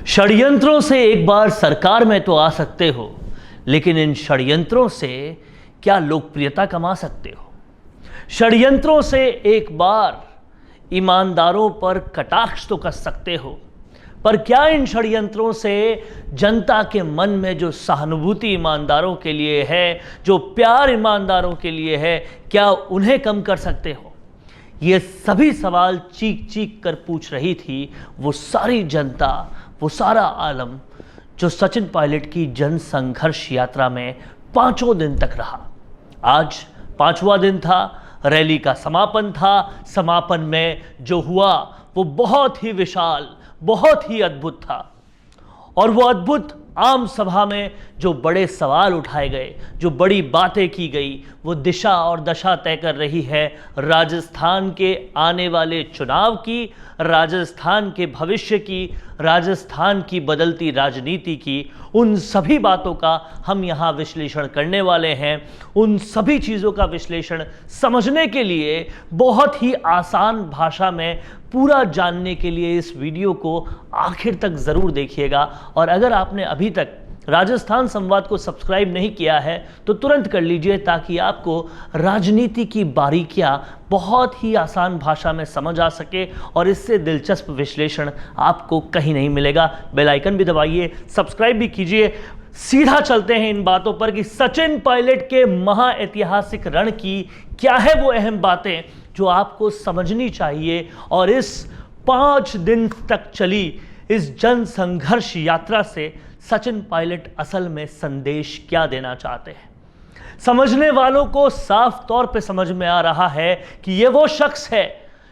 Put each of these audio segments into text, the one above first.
षड्यंत्रों से एक बार सरकार में तो आ सकते हो, लेकिन इन षड्यंत्रों से क्या लोकप्रियता कमा सकते हो? षड्यंत्रों से एक बार ईमानदारों पर कटाक्ष तो कर सकते हो, पर क्या इन षड्यंत्रों से जनता के मन में जो सहानुभूति ईमानदारों के लिए है, जो प्यार ईमानदारों के लिए है, क्या उन्हें कम कर सकते हो? ये सभी सवाल चीख चीख कर पूछ रही थी वो सारी जनता, वो सारा आलम जो सचिन पायलट की जन संघर्ष यात्रा में 5 दिन तक रहा। आज 5वां दिन था, रैली का समापन था। समापन में जो हुआ वो बहुत ही विशाल, बहुत ही अद्भुत था। और वो अद्भुत आम सभा में जो बड़े सवाल उठाए गए, जो बड़ी बातें की गई, वो दिशा और दशा तय कर रही है राजस्थान के आने वाले चुनाव की, राजस्थान के भविष्य की, राजस्थान की बदलती राजनीति की। उन सभी बातों का हम यहाँ विश्लेषण करने वाले हैं। उन सभी चीज़ों का विश्लेषण समझने के लिए, बहुत ही आसान भाषा में पूरा जानने के लिए इस वीडियो को आखिर तक ज़रूर देखिएगा। और अगर आपने अभी तक राजस्थान संवाद को सब्सक्राइब नहीं किया है तो तुरंत कर लीजिए, ताकि आपको राजनीति की बारीकियां बहुत ही आसान भाषा में समझ आ सके और इससे दिलचस्प विश्लेषण आपको कहीं नहीं मिलेगा। बेल आइकन भी दबाइए, सब्सक्राइब भी कीजिए। सीधा चलते हैं इन बातों पर कि सचिन पायलट के महाऐतिहासिक रण की क्या है वो अहम बातें जो आपको समझनी चाहिए। और इस 5 दिन तक चली इस जन संघर्ष यात्रा से सचिन पायलट असल में संदेश क्या देना चाहते हैं। समझने वालों को साफ तौर पे समझ में आ रहा है कि ये वो शख्स है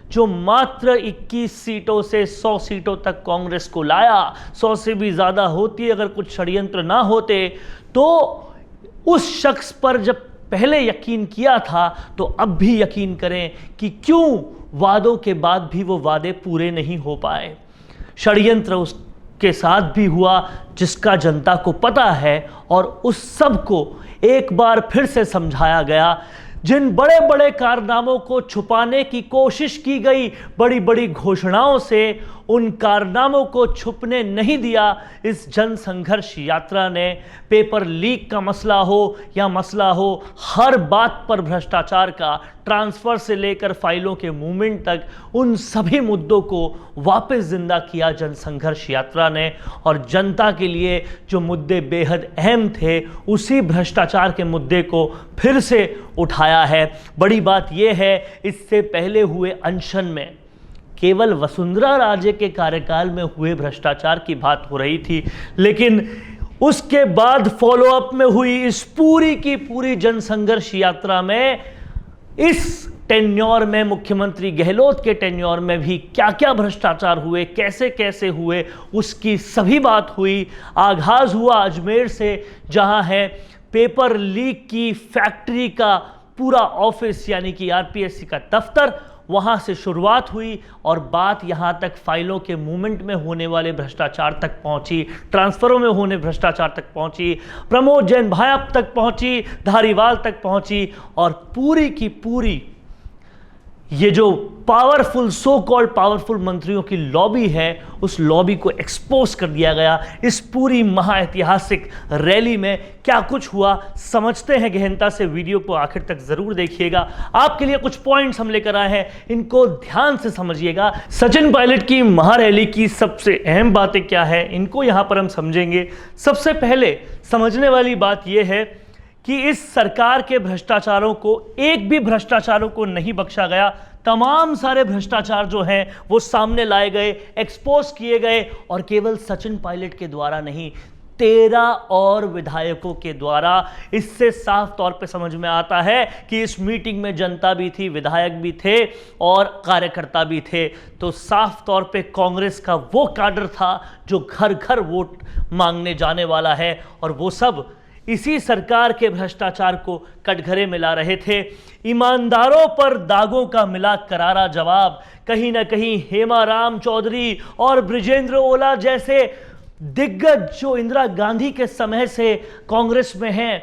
जो मात्र 21 सीटों से 100 सीटों तक कांग्रेस को लाया। 100 से भी ज्यादा होती अगर कुछ षड्यंत्र ना होते। तो उस शख्स पर जब पहले यकीन किया था तो अब भी यकीन करें कि क्यों वादों के बाद भी वो वादे पूरे नहीं हो पाए। षड्यंत्र उसके साथ भी हुआ जिसका जनता को पता है, और उस सब को एक बार फिर से समझाया गया। जिन बड़े बड़े कारनामों को छुपाने की कोशिश की गई बड़ी बड़ी घोषणाओं से, उन कारनामों को छुपने नहीं दिया इस जन संघर्ष यात्रा ने। पेपर लीक का मसला हो या मसला हो, हर बात पर भ्रष्टाचार का, ट्रांसफर से लेकर फाइलों के मूवमेंट तक, उन सभी मुद्दों को वापस जिंदा किया जन संघर्ष यात्रा ने। और जनता के लिए जो मुद्दे बेहद अहम थे, उसी भ्रष्टाचार के मुद्दे को फिर से उठाया है। बड़ी बात यह है, इससे पहले हुए अनशन में केवल वसुंधरा राजे के कार्यकाल में हुए भ्रष्टाचार की बात हो रही थी, लेकिन उसके बाद फॉलोअप में हुई इस पूरी की पूरी जन संघर्ष यात्रा में, इस टेन्योर में, मुख्यमंत्री गहलोत के टेन्योर में भी क्या क्या भ्रष्टाचार हुए, कैसे कैसे हुए, उसकी सभी बात हुई। आगाज हुआ अजमेर से, जहां है पेपर लीक की फैक्ट्री का पूरा ऑफिस, यानी कि आरपीएससी का दफ्तर, वहां से शुरुआत हुई और बात यहां तक फाइलों के मूवमेंट में होने वाले भ्रष्टाचार तक पहुंची, ट्रांसफरों में होने भ्रष्टाचार तक पहुंची, प्रमोद जैन भायप तक पहुंची, धारीवाल तक पहुंची। और पूरी की पूरी ये जो पावरफुल, सो कॉल्ड पावरफुल मंत्रियों की लॉबी है, उस लॉबी को एक्सपोज कर दिया गया। इस पूरी महाऐतिहासिक रैली में क्या कुछ हुआ, समझते हैं गहनता से। वीडियो को आखिर तक जरूर देखिएगा। आपके लिए कुछ पॉइंट्स हम लेकर आए हैं, इनको ध्यान से समझिएगा। सचिन पायलट की महारैली की सबसे अहम बातें क्या है, इनको यहां पर हम समझेंगे। सबसे पहले समझने वाली बात यह है कि इस सरकार के भ्रष्टाचारों को, एक भी भ्रष्टाचारों को नहीं बख्शा गया। तमाम सारे भ्रष्टाचार जो हैं वो सामने लाए गए, एक्सपोज किए गए, और केवल सचिन पायलट के द्वारा नहीं, 13 और विधायकों के द्वारा। इससे साफ तौर पे समझ में आता है कि इस मीटिंग में जनता भी थी, विधायक भी थे और कार्यकर्ता भी थे। तो साफ तौर पे कांग्रेस का वो काडर था जो घर घर वोट मांगने जाने वाला है, और वो सब इसी सरकार के भ्रष्टाचार को कटघरे में ला रहे थे। ईमानदारों पर दागों का मिला करारा जवाब। कहीं ना कहीं हेमाराम चौधरी और बृजेंद्र ओला जैसे दिग्गज जो इंदिरा गांधी के समय से कांग्रेस में हैं,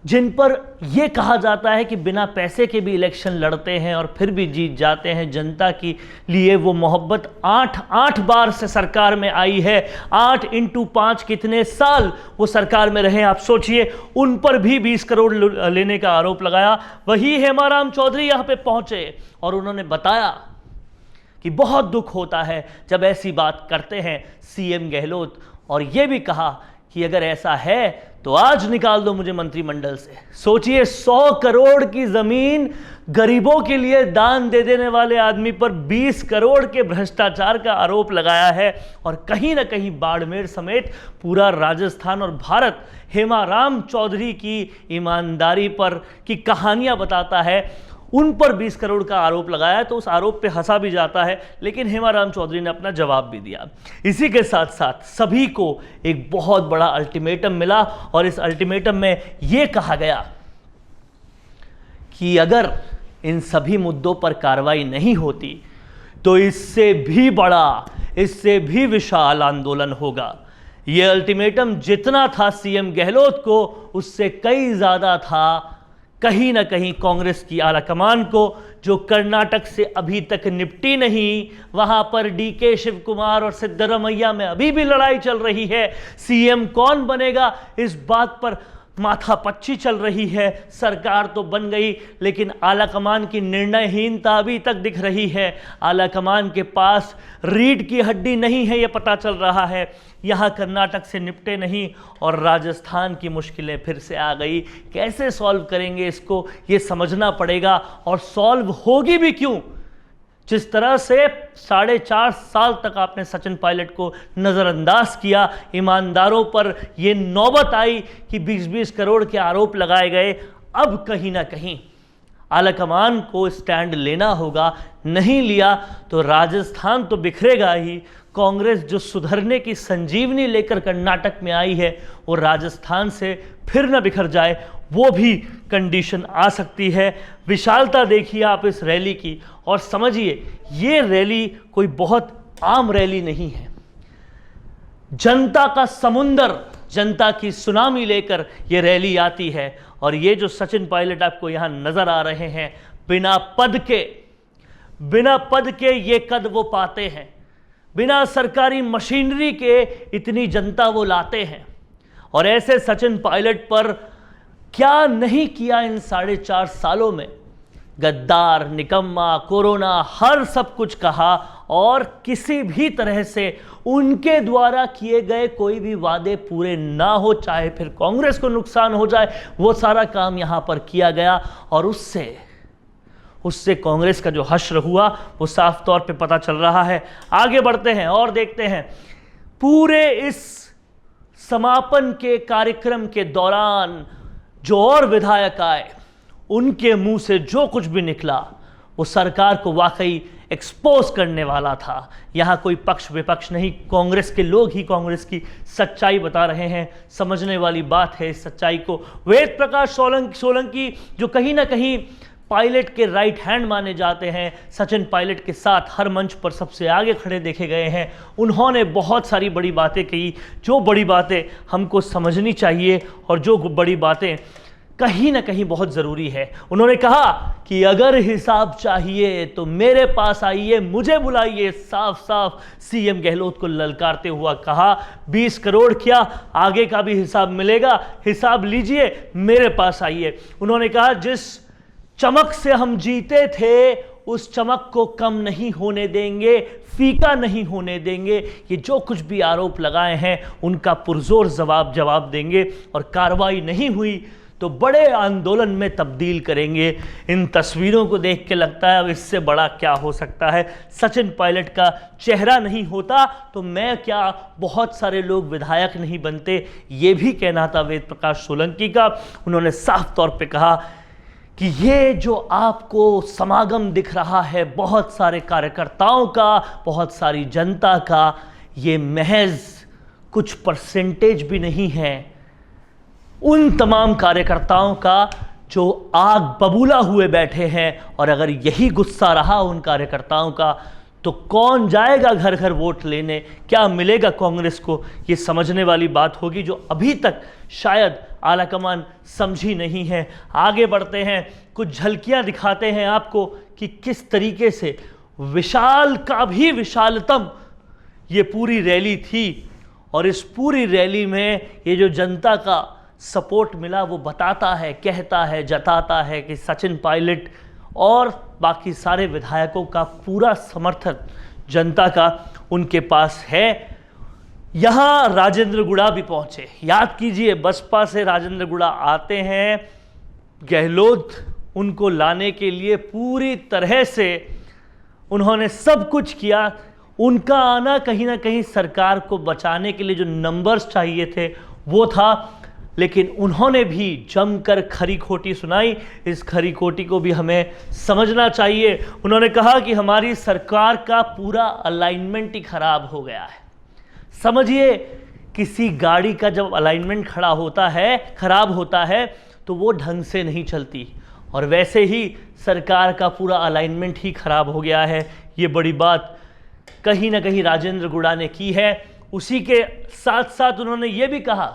जिन पर यह कहा जाता है कि बिना पैसे के भी इलेक्शन लड़ते हैं और फिर भी जीत जाते हैं, जनता के लिए वो मोहब्बत 8 बार से सरकार में आई है, 8 × 5 कितने साल वो सरकार में रहे आप सोचिए, उन पर भी 20 करोड़ लेने का आरोप लगाया। वही हेमाराम चौधरी यहां पे पहुंचे और उन्होंने बताया कि बहुत दुख होता है जब ऐसी बात करते हैं सीएम गहलोत, और यह भी कहा कि अगर ऐसा है तो आज निकाल दो मुझे मंत्रिमंडल से। सोचिए, 100 करोड़ की जमीन गरीबों के लिए दान दे देने वाले आदमी पर 20 करोड़ के भ्रष्टाचार का आरोप लगाया है, और कहीं ना कहीं बाड़मेर समेत पूरा राजस्थान और भारत हेमाराम चौधरी की ईमानदारी पर की कहानियां बताता है। उन पर 20 करोड़ का आरोप लगाया तो उस आरोप पे हंसा भी जाता है, लेकिन हेमाराम चौधरी ने अपना जवाब भी दिया। इसी के साथ साथ सभी को एक बहुत बड़ा अल्टीमेटम मिला, और इस अल्टीमेटम में यह कहा गया कि अगर इन सभी मुद्दों पर कार्रवाई नहीं होती तो इससे भी बड़ा, इससे भी विशाल आंदोलन होगा। यह अल्टीमेटम जितना था सीएम गहलोत को, उससे कई ज्यादा था कहीं ना कहीं कांग्रेस की आलाकमान को, जो कर्नाटक से अभी तक निपटी नहीं। वहां पर डीके शिव कुमार और सिद्धरमैया में अभी भी लड़ाई चल रही है। सीएम कौन बनेगा इस बात पर माथापच्ची चल रही है। सरकार तो बन गई, लेकिन आलाकमान की निर्णयहीनता अभी तक दिख रही है। आलाकमान के पास रीढ़ की हड्डी नहीं है, यह पता चल रहा है। यहाँ कर्नाटक से निपटे नहीं और राजस्थान की मुश्किलें फिर से आ गई। कैसे सॉल्व करेंगे इसको, ये समझना पड़ेगा, और सॉल्व होगी भी क्यों। जिस तरह से 4.5 साल तक आपने सचिन पायलट को नज़रअंदाज किया, ईमानदारों पर यह नौबत आई कि 20-20 करोड़ के आरोप लगाए गए। अब कहीं ना कहीं आलाकमान को स्टैंड लेना होगा, नहीं लिया तो राजस्थान तो बिखरेगा ही। कांग्रेस जो सुधरने की संजीवनी लेकर कर्नाटक में आई है, वो राजस्थान से फिर न बिखर जाए, वो भी कंडीशन आ सकती है। विशालता देखिए आप इस रैली की, और समझिए ये रैली कोई बहुत आम रैली नहीं है। जनता का समुंदर, जनता की सुनामी लेकर ये रैली आती है। और ये जो सचिन पायलट आपको यहां नजर आ रहे हैं, बिना पद के ये कद वो पाते हैं, बिना सरकारी मशीनरी के इतनी जनता वो लाते हैं। और ऐसे सचिन पायलट पर क्या नहीं किया इन 4.5 सालों में। गद्दार, निकम्मा, कोरोना, हर सब कुछ कहा, और किसी भी तरह से उनके द्वारा किए गए कोई भी वादे पूरे ना हो, चाहे फिर कांग्रेस को नुकसान हो जाए, वो सारा काम यहां पर किया गया। और उससे कांग्रेस का जो हश्र हुआ वो साफ तौर पे पता चल रहा है। आगे बढ़ते हैं और देखते हैं पूरे इस समापन के कार्यक्रम के दौरान जो और विधायक आए, उनके मुंह से जो कुछ भी निकला वो सरकार को वाकई एक्सपोज करने वाला था। यहां कोई पक्ष विपक्ष नहीं, कांग्रेस के लोग ही कांग्रेस की सच्चाई बता रहे हैं। समझने वाली बात है इस सच्चाई को। वेद प्रकाश सोलंकी जो कहीं ना कहीं पायलट के राइट हैंड माने जाते हैं, सचिन पायलट के साथ हर मंच पर सबसे आगे खड़े देखे गए हैं, उन्होंने बहुत सारी बड़ी बातें कही, जो बड़ी बातें हमको समझनी चाहिए और जो बड़ी बातें कहीं ना कहीं बहुत ज़रूरी है। उन्होंने कहा कि अगर हिसाब चाहिए तो मेरे पास आइए, मुझे बुलाइए। साफ साफ सीएम गहलोत को ललकारते हुआ कहा, 20 करोड़ क्या, आगे का भी हिसाब मिलेगा, हिसाब लीजिए, मेरे पास आइए। उन्होंने कहा जिस चमक से हम जीते थे उस चमक को कम नहीं होने देंगे, फीका नहीं होने देंगे। ये जो कुछ भी आरोप लगाए हैं उनका पुरजोर जवाब देंगे, और कार्रवाई नहीं हुई तो बड़े आंदोलन में तब्दील करेंगे। इन तस्वीरों को देख के लगता है अब इससे बड़ा क्या हो सकता है। सचिन पायलट का चेहरा नहीं होता तो मैं क्या, बहुत सारे लोग विधायक नहीं बनते, ये भी कहना था वेद प्रकाश सोलंकी का। उन्होंने साफ तौर पे कहा कि ये जो आपको समागम दिख रहा है बहुत सारे कार्यकर्ताओं का, बहुत सारी जनता का, ये महज कुछ परसेंटेज भी नहीं है उन तमाम कार्यकर्ताओं का जो आग बबूला हुए बैठे हैं। और अगर यही गुस्सा रहा उन कार्यकर्ताओं का तो कौन जाएगा घर घर वोट लेने, क्या मिलेगा कांग्रेस को, ये समझने वाली बात होगी, जो अभी तक शायद आलाकमान समझी नहीं है। आगे बढ़ते हैं, कुछ झलकियां दिखाते हैं आपको कि किस तरीके से विशाल का भी विशालतम ये पूरी रैली थी। और इस पूरी रैली में ये जो जनता का सपोर्ट मिला वो बताता है, कहता है, जताता है कि सचिन पायलट और बाकी सारे विधायकों का पूरा समर्थन जनता का उनके पास है। यहां राजेंद्र गुड़ा भी पहुंचे। याद कीजिए, बसपा से राजेंद्र गुड़ा आते हैं, गहलोत उनको लाने के लिए पूरी तरह से उन्होंने सब कुछ किया। उनका आना कहीं ना कहीं सरकार को बचाने के लिए जो नंबर्स चाहिए थे वो था, लेकिन उन्होंने भी जमकर खरी खोटी सुनाई। इस खरी खोटी को भी हमें समझना चाहिए। उन्होंने कहा कि हमारी सरकार का पूरा अलाइनमेंट ही खराब हो गया है। समझिए, किसी गाड़ी का जब अलाइनमेंट खराब होता है तो वो ढंग से नहीं चलती, और वैसे ही सरकार का पूरा अलाइनमेंट ही खराब हो गया है। ये बड़ी बात कहीं ना कहीं राजेंद्र गुड़ा ने की है। उसी के साथ साथ उन्होंने ये भी कहा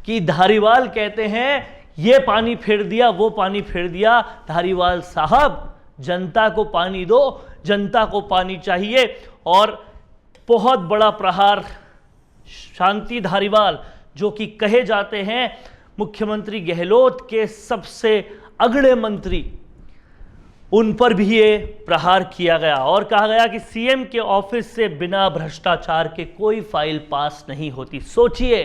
कि धारीवाल कहते हैं ये पानी फेर दिया, वो पानी फेर दिया। धारीवाल साहब, जनता को पानी दो, जनता को पानी चाहिए। और बहुत बड़ा प्रहार शांति धारीवाल, जो कि कहे जाते हैं मुख्यमंत्री गहलोत के सबसे अगड़े मंत्री, उन पर भी ये प्रहार किया गया और कहा गया कि सीएम के ऑफिस से बिना भ्रष्टाचार के कोई फाइल पास नहीं होती। सोचिए,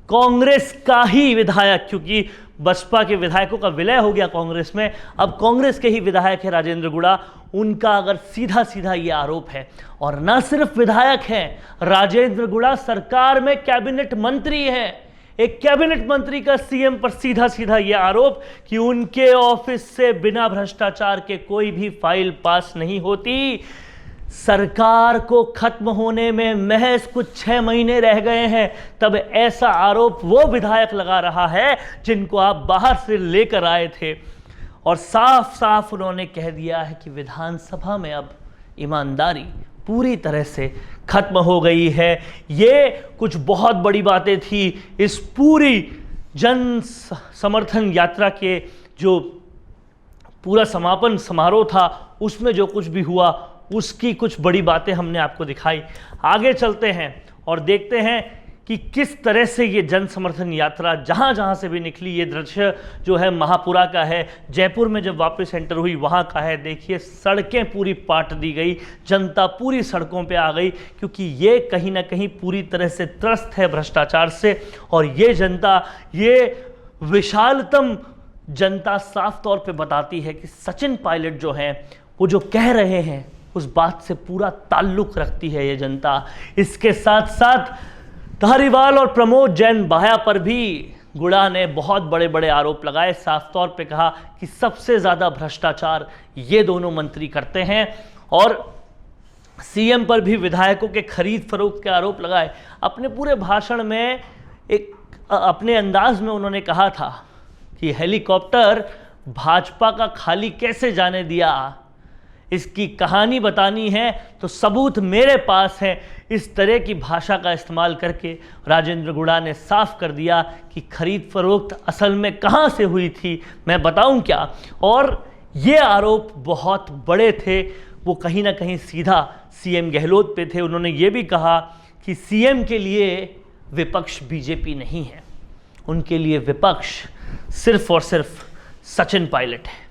कांग्रेस का ही विधायक, क्योंकि बसपा के विधायकों का विलय हो गया कांग्रेस में, अब कांग्रेस के ही विधायक है राजेंद्र गुड़ा, उनका अगर सीधा सीधा ये आरोप है। और न सिर्फ विधायक हैं, राजेंद्र गुड़ा सरकार में कैबिनेट मंत्री हैं। एक कैबिनेट मंत्री का सीएम पर सीधा सीधा यह आरोप कि उनके ऑफिस से बिना भ्रष्टाचार के कोई भी फाइल पास नहीं होती। सरकार को खत्म होने में महज कुछ 6 महीने रह गए हैं, तब ऐसा आरोप वो विधायक लगा रहा है जिनको आप बाहर से लेकर आए थे। और साफ साफ उन्होंने कह दिया है कि विधानसभा में अब ईमानदारी पूरी तरह से खत्म हो गई है। ये कुछ बहुत बड़ी बातें थी इस पूरी जन समर्थन यात्रा के जो पूरा समापन समारोह था, उसमें जो कुछ भी हुआ उसकी कुछ बड़ी बातें हमने आपको दिखाई। आगे चलते हैं और देखते हैं कि किस तरह से ये जन समर्थन यात्रा जहाँ जहाँ से भी निकली। ये दृश्य जो है महापुरा का है, जयपुर में जब वापस एंटर हुई वहाँ का है। देखिए, सड़कें पूरी पाट दी गई, जनता पूरी सड़कों पे आ गई, क्योंकि ये कहीं ना कहीं पूरी तरह से त्रस्त है भ्रष्टाचार से। और ये जनता, ये विशालतम जनता साफ तौर पे बताती है कि सचिन पायलट जो हैं वो जो कह रहे हैं उस बात से पूरा ताल्लुक रखती है ये जनता। इसके साथ साथ धारीवाल और प्रमोद जैन बाया पर भी गुड़ा ने बहुत बड़े बड़े आरोप लगाए। साफ तौर पे कहा कि सबसे ज़्यादा भ्रष्टाचार ये दोनों मंत्री करते हैं। और सीएम पर भी विधायकों के खरीद फरोख्त के आरोप लगाए। अपने पूरे भाषण में एक अपने अंदाज में उन्होंने कहा था कि हेलीकॉप्टर भाजपा का खाली कैसे जाने दिया, इसकी कहानी बतानी है तो सबूत मेरे पास है। इस तरह की भाषा का इस्तेमाल करके राजेंद्र गुड़ा ने साफ कर दिया कि खरीद फरोख्त असल में कहां से हुई थी, मैं बताऊं क्या। और ये आरोप बहुत बड़े थे, वो कहीं ना कहीं सीधा सीएम गहलोत पे थे। उन्होंने ये भी कहा कि सीएम के लिए विपक्ष बीजेपी नहीं है, उनके लिए विपक्ष सिर्फ और सिर्फ सचिन पायलट है,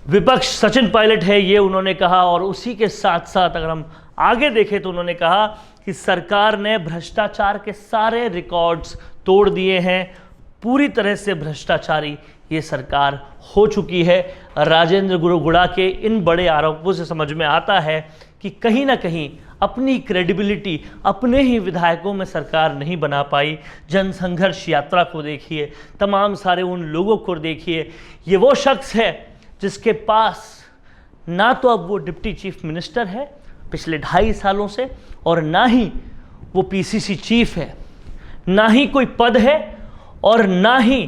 विपक्ष सचिन पायलट है, ये उन्होंने कहा। और उसी के साथ साथ अगर हम आगे देखें तो उन्होंने कहा कि सरकार ने भ्रष्टाचार के सारे रिकॉर्ड्स तोड़ दिए हैं, पूरी तरह से भ्रष्टाचारी ये सरकार हो चुकी है। राजेंद्र गुड़ा के इन बड़े आरोपों से समझ में आता है कि कहीं ना कहीं अपनी क्रेडिबिलिटी अपने ही विधायकों में सरकार नहीं बना पाई। जनसंघर्ष यात्रा को देखिए, तमाम सारे उन लोगों को देखिए, ये वो शख्स है जिसके पास ना तो अब वो डिप्टी चीफ मिनिस्टर है पिछले 2.5 सालों से, और ना ही वो पीसीसी चीफ है, ना ही कोई पद है और ना ही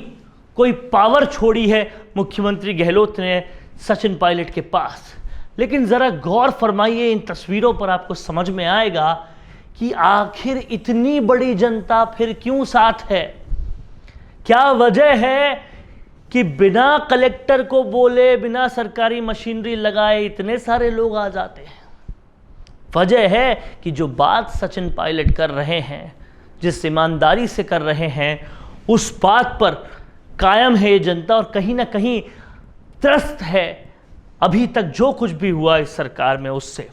कोई पावर छोड़ी है मुख्यमंत्री गहलोत ने सचिन पायलट के पास। लेकिन ज़रा गौर फरमाइए, इन तस्वीरों पर आपको समझ में आएगा कि आखिर इतनी बड़ी जनता फिर क्यों साथ है। क्या वजह है कि बिना कलेक्टर को बोले, बिना सरकारी मशीनरी लगाए इतने सारे लोग आ जाते हैं। वजह है कि जो बात सचिन पायलट कर रहे हैं, जिस ईमानदारी से कर रहे हैं, उस बात पर कायम है ये जनता और कहीं ना कहीं त्रस्त है अभी तक जो कुछ भी हुआ इस सरकार में उससे।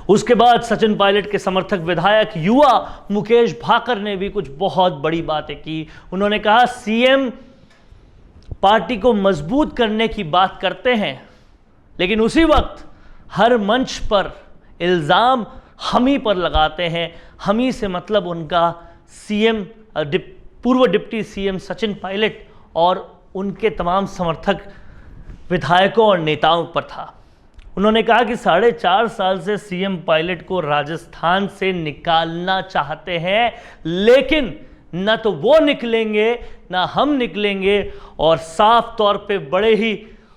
उसके बाद सचिन पायलट के समर्थक विधायक युवा मुकेश भाकर ने भी कुछ बहुत बड़ी बातें की। उन्होंने कहा सीएम पार्टी को मजबूत करने की बात करते हैं, लेकिन उसी वक्त हर मंच पर इल्जाम हम ही पर लगाते हैं। हम ही से मतलब उनका सीएम पूर्व डिप्टी सीएम सचिन पायलट और उनके तमाम समर्थक विधायकों और नेताओं पर था। उन्होंने कहा कि 4.5 साल से सीएम पायलट को राजस्थान से निकालना चाहते हैं, लेकिन न तो वो निकलेंगे ना हम निकलेंगे। और साफ तौर पे बड़े ही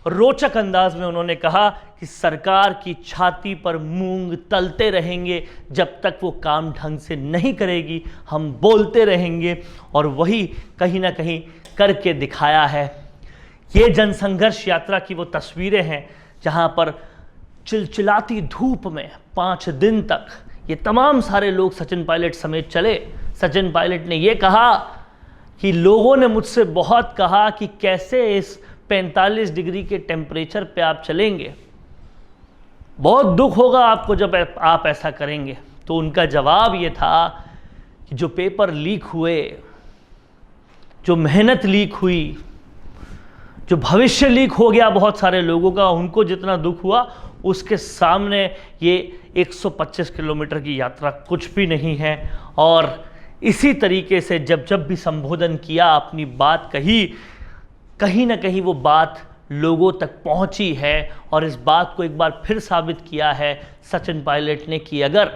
रोचक अंदाज में उन्होंने कहा कि सरकार की छाती पर मूंग तलते रहेंगे जब तक वो काम ढंग से नहीं करेगी, हम बोलते रहेंगे। और वही कहीं ना कहीं करके दिखाया है। ये जनसंघर्ष यात्रा की वो तस्वीरें हैं जहां पर चिलचिलाती धूप में 5 दिन तक ये तमाम सारे लोग सचिन पायलट समेत चले। सचिन पायलट ने ये कहा कि लोगों ने मुझसे बहुत कहा कि कैसे इस 45 डिग्री के टेम्परेचर पे आप चलेंगे, बहुत दुख होगा आपको जब आप ऐसा करेंगे। तो उनका जवाब ये था कि जो पेपर लीक हुए, जो मेहनत लीक हुई, जो भविष्य लीक हो गया बहुत सारे लोगों का, उनको जितना दुख हुआ उसके सामने ये 125 किलोमीटर की यात्रा कुछ भी नहीं है। और इसी तरीके से जब जब भी संबोधन किया, अपनी बात कही, कहीं ना कहीं वो बात लोगों तक पहुंची है। और इस बात को एक बार फिर साबित किया है सचिन पायलट ने कि अगर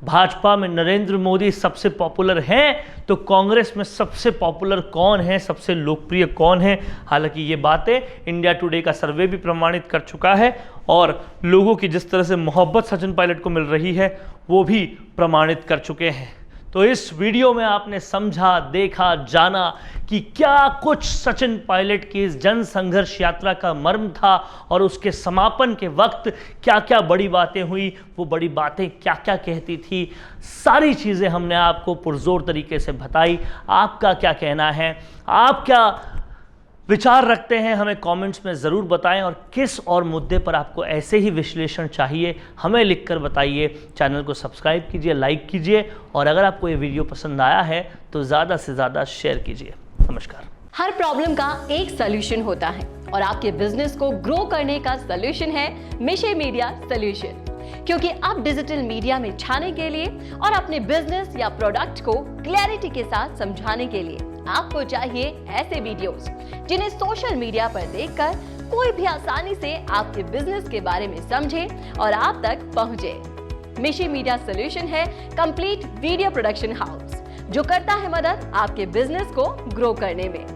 भाजपा में नरेंद्र मोदी सबसे पॉपुलर हैं तो कांग्रेस में सबसे पॉपुलर कौन है, सबसे लोकप्रिय कौन है। हालांकि ये बातें इंडिया टुडे का सर्वे भी प्रमाणित कर चुका है और लोगों की जिस तरह से मोहब्बत सचिन पायलट को मिल रही है वो भी प्रमाणित कर चुके हैं। तो इस वीडियो में आपने समझा, देखा, जाना कि क्या कुछ सचिन पायलट की इस जन संघर्ष यात्रा का मर्म था और उसके समापन के वक्त क्या क्या बड़ी बातें हुई, वो बड़ी बातें क्या क्या कहती थी। सारी चीज़ें हमने आपको पुरजोर तरीके से बताई। आपका क्या कहना है, आप क्या विचार रखते हैं, हमें कमेंट्स में ज़रूर बताएं। और किस और मुद्दे पर आपको ऐसे ही विश्लेषण चाहिए हमें लिखकर बताइए। चैनल को सब्सक्राइब कीजिए, लाइक कीजिए और अगर आपको ये वीडियो पसंद आया है तो ज़्यादा से ज़्यादा शेयर कीजिए। नमस्कार। हर प्रॉब्लम का एक सॉल्यूशन होता है और आपके बिजनेस को ग्रो करने का सॉल्यूशन है मिशे मीडिया सॉल्यूशन। क्योंकि अब डिजिटल मीडिया में छाने के लिए और अपने बिजनेस या प्रोडक्ट को क्लैरिटी के साथ समझाने के लिए आपको चाहिए ऐसे वीडियोस जिन्हें सोशल मीडिया पर देखकर कोई भी आसानी से आपके बिजनेस के बारे में समझे और आप तक पहुंचे। मिशे मीडिया सॉल्यूशन है कंप्लीट वीडियो प्रोडक्शन हाउस जो करता है मदद आपके बिजनेस को ग्रो करने में।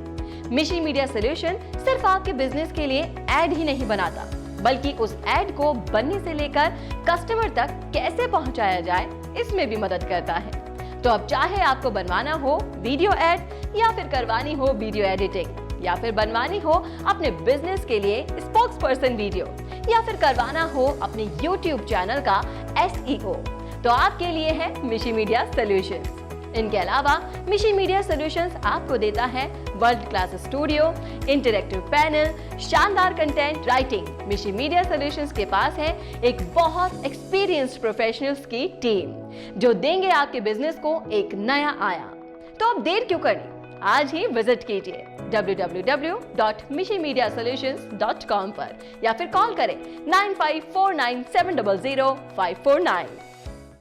मिशे मीडिया सॉल्यूशन सिर्फ आपके बिजनेस के लिए एड ही नहीं बनाता, बल्कि उस एड को बनने से लेकर कस्टमर तक कैसे पहुंचाया जाए इसमें भी मदद करता है। तो अब चाहे आपको बनवाना हो वीडियो एड या फिर करवानी हो वीडियो एडिटिंग या फिर बनवानी हो अपने बिजनेस के लिए स्पोक्स पर्सन वीडियो या फिर करवाना हो अपने YouTube चैनल का SEO, तो आपके लिए है मिशे मीडिया सॉल्यूशंस। इनके अलावा मिशे मीडिया सॉल्यूशंस आपको देता है world class studio, interactive panel, शानदार कंटेंट राइटिंग। मिशे मीडिया सॉल्यूशंस के पास है एक बहुत एक्सपीरियंस्ड प्रोफेशनल्स की टीम जो देंगे आपके बिजनेस को एक नया आयाम। तो अब देर क्यों करनी, आज ही विजिट कीजिए www.mishemediasolutions.com पर या फिर कॉल करें 9549700549।